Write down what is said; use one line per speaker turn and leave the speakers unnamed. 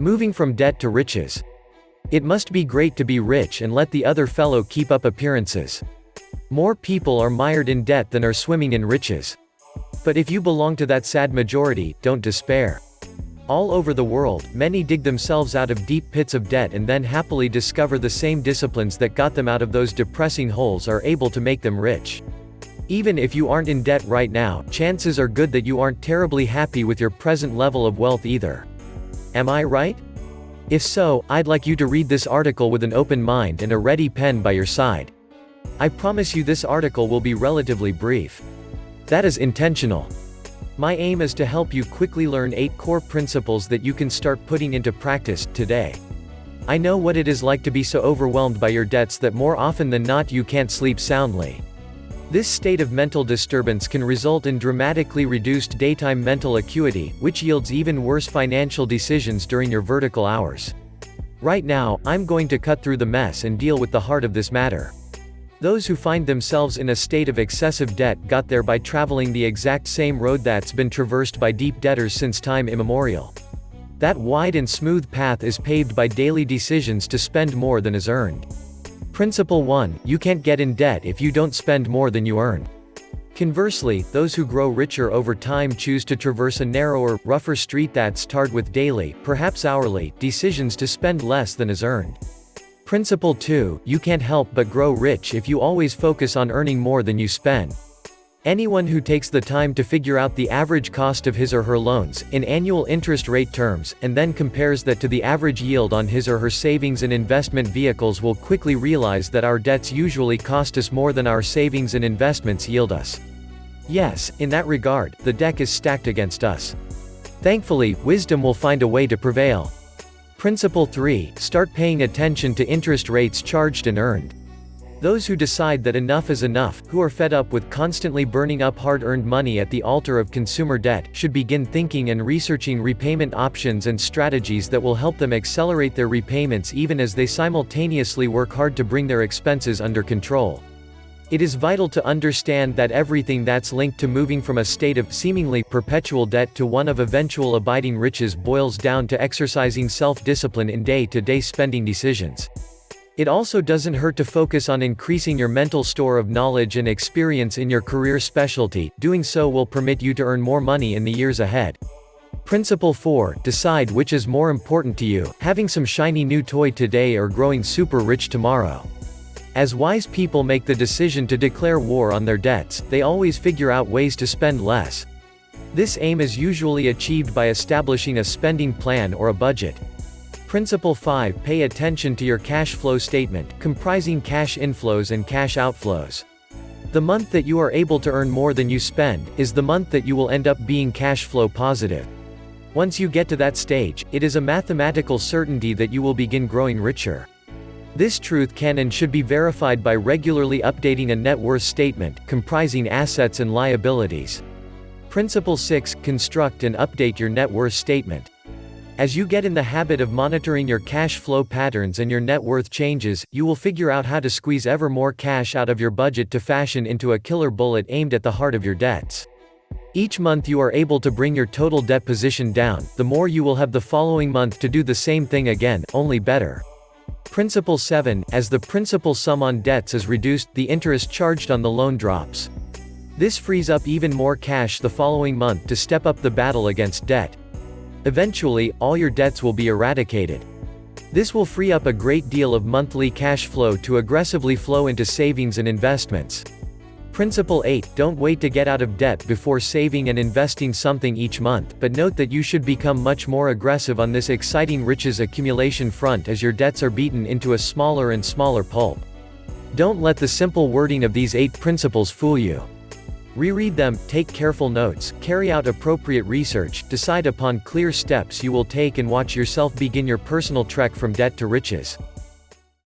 Moving from debt to riches. It must be great to be rich and let the other fellow keep up appearances. More people are mired in debt than are swimming in riches. But if you belong to that sad majority, don't despair. All over the world, many dig themselves out of deep pits of debt and then happily discover the same disciplines that got them out of those depressing holes are able to make them rich. Even if you aren't in debt right now, chances are good that you aren't terribly happy with your present level of wealth either. Am I right? If so, I'd like you to read this article with an open mind and a ready pen by your side. I promise you this article will be relatively brief. That is intentional. My aim is to help you quickly learn 8 core principles that you can start putting into practice today. I know what it is like to be so overwhelmed by your debts that more often than not you can't sleep soundly. This state of mental disturbance can result in dramatically reduced daytime mental acuity, which yields even worse financial decisions during your vertical hours. Right now, I'm going to cut through the mess and deal with the heart of this matter. Those who find themselves in a state of excessive debt got there by traveling the exact same road that's been traversed by deep debtors since time immemorial. That wide and smooth path is paved by daily decisions to spend more than is earned. Principle 1: You can't get in debt if you don't spend more than you earn. Conversely, those who grow richer over time choose to traverse a narrower, rougher street that's tarred with daily, perhaps hourly, decisions to spend less than is earned. Principle 2: You can't help but grow rich if you always focus on earning more than you spend. Anyone who takes the time to figure out the average cost of his or her loans, in annual interest rate terms, and then compares that to the average yield on his or her savings and investment vehicles will quickly realize that our debts usually cost us more than our savings and investments yield us. Yes, in that regard, the deck is stacked against us. Thankfully, wisdom will find a way to prevail. Principle 3: Start paying attention to interest rates charged and earned. Those who decide that enough is enough, who are fed up with constantly burning up hard-earned money at the altar of consumer debt, should begin thinking and researching repayment options and strategies that will help them accelerate their repayments even as they simultaneously work hard to bring their expenses under control. It is vital to understand that everything that's linked to moving from a state of seemingly perpetual debt to one of eventual abiding riches boils down to exercising self-discipline in day-to-day spending decisions. It also doesn't hurt to focus on increasing your mental store of knowledge and experience in your career specialty. Doing so will permit you to earn more money in the years ahead. Principle 4: Decide which is more important to you, having some shiny new toy today or growing super rich tomorrow. As wise people make the decision to declare war on their debts, they always figure out ways to spend less. This aim is usually achieved by establishing a spending plan or a budget. Principle 5: Pay attention to your cash flow statement, comprising cash inflows and cash outflows. The month that you are able to earn more than you spend, is the month that you will end up being cash flow positive. Once you get to that stage, it is a mathematical certainty that you will begin growing richer. This truth can and should be verified by regularly updating a net worth statement, comprising assets and liabilities. Principle 6: Construct and update your net worth statement. As you get in the habit of monitoring your cash flow patterns and your net worth changes, you will figure out how to squeeze ever more cash out of your budget to fashion into a killer bullet aimed at the heart of your debts. Each month you are able to bring your total debt position down, the more you will have the following month to do the same thing again, only better. Principle 7: As the principal sum on debts is reduced, the interest charged on the loan drops. This frees up even more cash the following month to step up the battle against debt. Eventually, all your debts will be eradicated. This will free up a great deal of monthly cash flow to aggressively flow into savings and investments. Principle 8: Don't wait to get out of debt before saving and investing something each month, but note that you should become much more aggressive on this exciting riches accumulation front as your debts are beaten into a smaller and smaller pulp. Don't let the simple wording of these 8 principles fool you. Reread them, take careful notes, carry out appropriate research, decide upon clear steps you will take and watch yourself begin your personal trek from debt to riches.